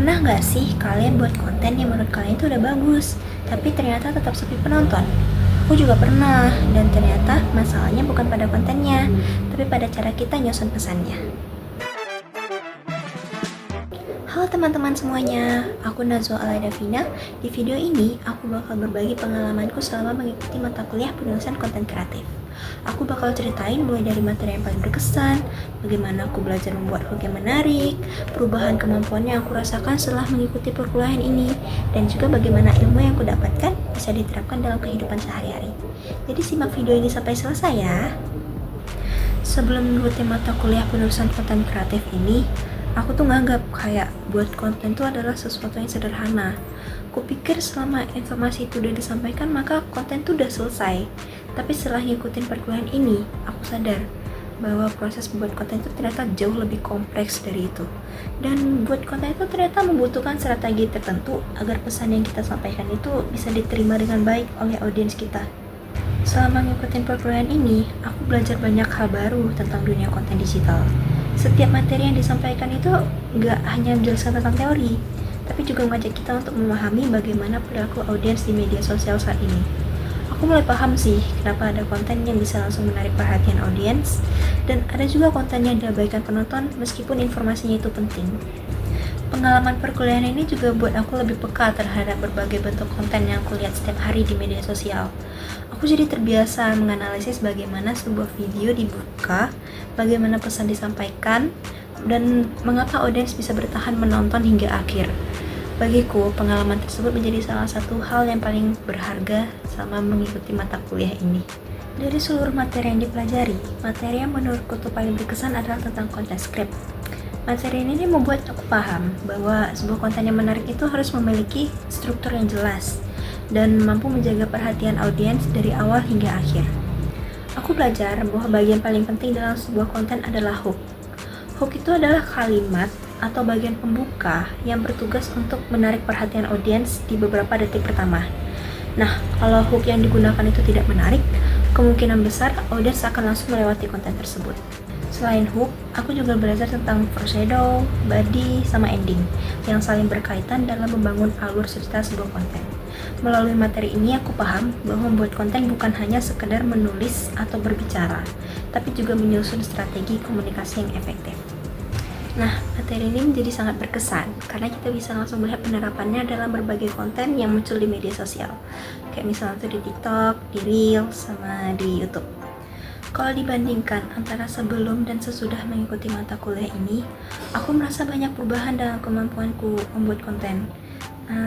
Pernah nggak sih kalian buat konten yang menurut kalian itu udah bagus, tapi ternyata tetap sepi penonton? Aku juga pernah, dan ternyata masalahnya bukan pada kontennya, tapi pada cara kita nyusun pesannya. Halo teman-teman semuanya, aku Nazwa Alaida Vina. Di video ini, aku bakal berbagi pengalamanku selama mengikuti mata kuliah penulisan konten kreatif. Aku bakal ceritain mulai dari materi yang paling berkesan, bagaimana aku belajar membuat hook yang menarik, perubahan kemampuan yang aku rasakan setelah mengikuti perkuliahan ini, dan juga bagaimana ilmu yang aku dapatkan bisa diterapkan dalam kehidupan sehari-hari. Jadi simak video ini sampai selesai ya. Sebelum mengikuti mata kuliah penulisan konten kreatif ini, aku tuh nganggap kayak buat konten itu adalah sesuatu yang sederhana. Kupikir selama informasi itu udah disampaikan maka konten itu udah selesai. Tapi setelah ngikutin perkuliahan ini, aku sadar bahwa proses membuat konten itu ternyata jauh lebih kompleks dari itu. Dan buat konten itu ternyata membutuhkan strategi tertentu agar pesan yang kita sampaikan itu bisa diterima dengan baik oleh audiens kita. Selama ngikutin perkuliahan ini, aku belajar banyak hal baru tentang dunia konten digital. Setiap materi yang disampaikan itu nggak hanya menjelaskan tentang teori, tapi juga mengajak kita untuk memahami bagaimana perilaku audiens di media sosial saat ini. Aku mulai paham sih kenapa ada konten yang bisa langsung menarik perhatian audiens, dan ada juga konten yang diabaikan penonton meskipun informasinya itu penting. Pengalaman perkuliahan ini juga buat aku lebih peka terhadap berbagai bentuk konten yang aku lihat setiap hari di media sosial. Aku jadi terbiasa menganalisis bagaimana sebuah video dibuka, bagaimana pesan disampaikan, dan mengapa audiens bisa bertahan menonton hingga akhir. Bagiku, pengalaman tersebut menjadi salah satu hal yang paling berharga selama mengikuti mata kuliah ini. Dari seluruh materi yang dipelajari, materi yang menurutku tuh paling berkesan adalah tentang konten script. Materi ini membuat aku paham bahwa sebuah konten yang menarik itu harus memiliki struktur yang jelas dan mampu menjaga perhatian audiens dari awal hingga akhir. Aku belajar bahwa bagian paling penting dalam sebuah konten adalah hook. Hook itu adalah kalimat atau bagian pembuka yang bertugas untuk menarik perhatian audiens di beberapa detik pertama. Nah, kalau hook yang digunakan itu tidak menarik, kemungkinan besar audiens akan langsung melewati konten tersebut. Selain hook, aku juga belajar tentang foreshadow, body, sama ending yang saling berkaitan dalam membangun alur cerita sebuah konten. Melalui materi ini aku paham bahwa membuat konten bukan hanya sekedar menulis atau berbicara, tapi juga menyusun strategi komunikasi yang efektif. Nah, materi ini menjadi sangat berkesan karena kita bisa langsung melihat penerapannya dalam berbagai konten yang muncul di media sosial. Kayak misalnya tuh di TikTok, di Reels, sama di YouTube. Kalau dibandingkan antara sebelum dan sesudah mengikuti mata kuliah ini, aku merasa banyak perubahan dalam kemampuanku membuat konten.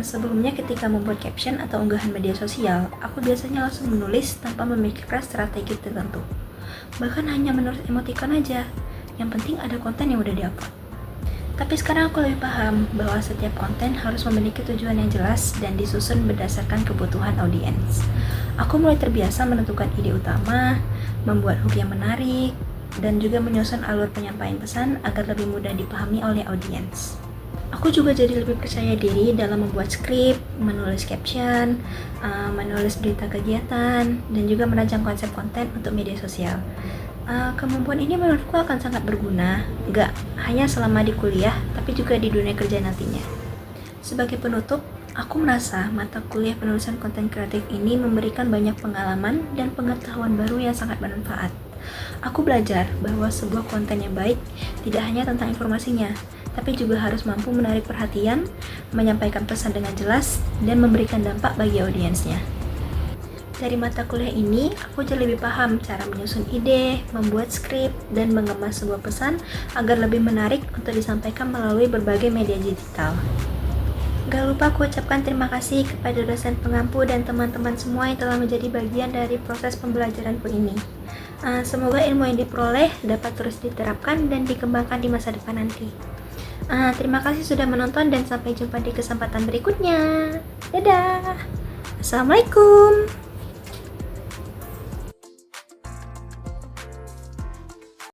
Sebelumnya ketika membuat caption atau unggahan media sosial, aku biasanya langsung menulis tanpa memikirkan strategi tertentu. Bahkan hanya menulis emoticon aja, yang penting ada konten yang udah diupload. Tapi sekarang aku lebih paham bahwa setiap konten harus memiliki tujuan yang jelas dan disusun berdasarkan kebutuhan audiens. Aku mulai terbiasa menentukan ide utama, membuat hook yang menarik, dan juga menyusun alur penyampaian pesan agar lebih mudah dipahami oleh audiens. Aku juga jadi lebih percaya diri dalam membuat skrip, menulis caption, menulis berita kegiatan, dan juga merancang konsep konten untuk media sosial. Kemampuan ini menurutku akan sangat berguna, gak hanya selama di kuliah, tapi juga di dunia kerja nantinya. Sebagai penutup, aku merasa mata kuliah penulisan konten kreatif ini memberikan banyak pengalaman dan pengetahuan baru yang sangat bermanfaat. Aku belajar bahwa sebuah konten yang baik tidak hanya tentang informasinya, tapi juga harus mampu menarik perhatian, menyampaikan pesan dengan jelas, dan memberikan dampak bagi audiensnya. Dari mata kuliah ini, aku jadi lebih paham cara menyusun ide, membuat skrip, dan mengemas sebuah pesan agar lebih menarik untuk disampaikan melalui berbagai media digital. Gak lupa aku ucapkan terima kasih kepada dosen pengampu dan teman-teman semua yang telah menjadi bagian dari proses pembelajaranku ini. Semoga ilmu yang diperoleh dapat terus diterapkan dan dikembangkan di masa depan nanti. Terima kasih sudah menonton dan sampai jumpa di kesempatan berikutnya. Dadah! Assalamualaikum!